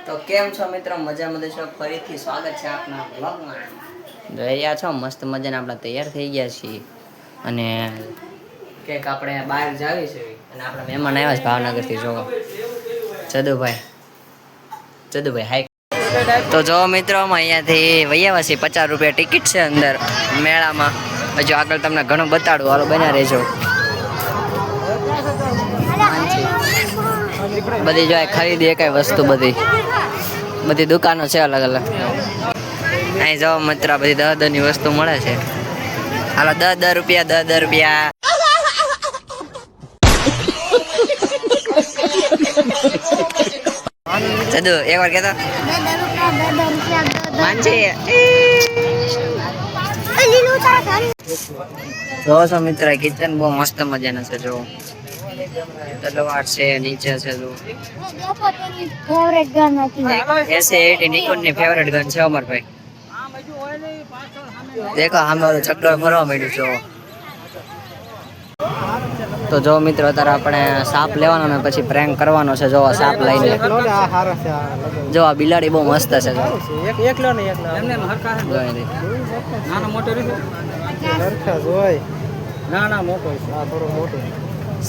તો કેમ છો મિત્રો? મજામાં છો? ફરીથી સ્વાગત છે આપના બ્લોગમાં. રહ્યા છો મસ્ત મજાના આપણે તૈયાર થઈ ગયા છીએ અને કેક આપણે બહાર જાવી છે અને આપણા મહેમાન આવ્યા છે ભાવનગરથી. જોવો ચદુભાઈ હાય. તો જો મિત્રો અમે અહીંયાથી વૈયાવા છીએ. 50 રૂપિયા ટિકિટ છે અંદર મેળામાં. હજુ આગળ તમને ઘણું બતાડું, હાલો બન્યા રહેજો. બધી જો ખરીદી એકાય વસ્તુ બધી દુકાનો છે અલગ અલગ. અહીં જો મિત્ર બધી 10 ની વસ્તુ મળે છે. હાલો 10 રૂપિયા 10 રૂપિયા. ચદુ એક વાર કહેતો માનજી. જો છો મિત્ર કિચન બહુ મસ્ત મજાના છે. જો તલવાર છે, નીચે છે. જો એસે નિકોન ની ફેવરેટ ગન છે અમરભાઈ. દેખો આમ ચક્કર ફરવા માંડ્યું છે. તો જો મિત્રો અત્યારે આપણે સાપ લેવાનો ને પછી પ્રેન્ક કરવાનો છે. જો સાપ લઈને જો આ બિલાડી બહુ મસ્ત છે.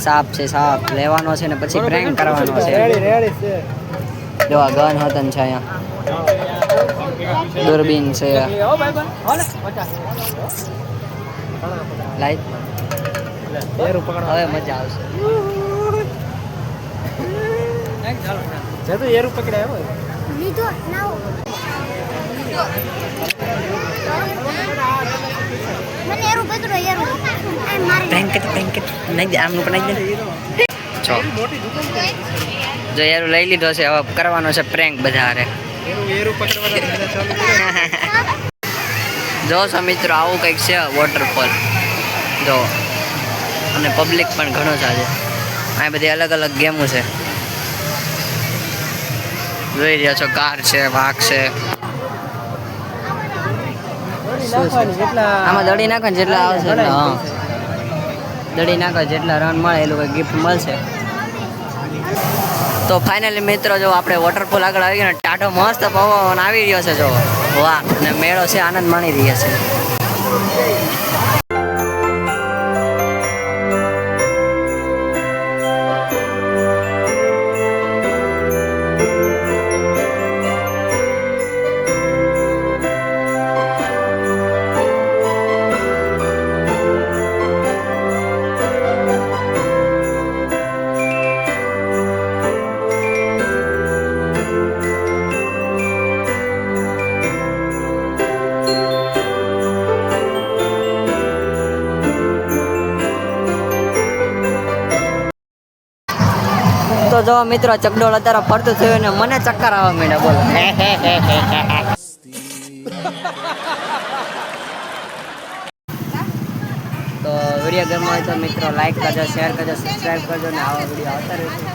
સાપ છે, સાપ લેવાનો છે ને પછી પ્રેન્ક કરવાનો છે. જો આ ગન હતન છે, અહીંયા દૂરબીન છે. લાઈટ હવે મજા આવશે. જતું એરું પકડાય લીધો ના મને એરું પકડો એરું બ્લેન્કેટ નહીં દે આમનું પણ નહીં દે. જો એરું લઈ લીધો છે, હવે કરવાનો છે પ્રેન્ક બધા હારે. જો છો મિત્રો આવું કંઈક છે વોટરફોલ. જો અને પબ્લિક પણ ઘણો છે આજે. આ બધી અલગ અલગ ગેમો છે. જોઈ રહ્યા છો કાર છે, વાઘ છે. આમાં દડી નાખો ને જેટલા આવશે હા દડી નાખો જેટલા રન મળે એ લોકો ગિફ્ટ મળશે. તો ફાઇનલી મિત્રો જો આપણે વોટરફોલ આગળ આવી ગયા ને ટાઢો મસ્ત પવન આવી રહ્યો છે. જો વાહ અને મેળો છે, આનંદ માણી રહ્યા છે. તો જો મિત્રો ચકડોળ અત્યારે ફરતું થયું ને મને ચક્કર આવવા માંડ્યા. બોલો તો વિડીયો ગમ્યો હોય તો મિત્રો લાઈક કરજો, શેર કરજો, સબસ્ક્રાઈબ કરજો ને આવા વિડીયો આવતા રહેશે.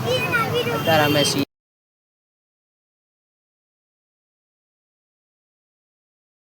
અત્યારે અમે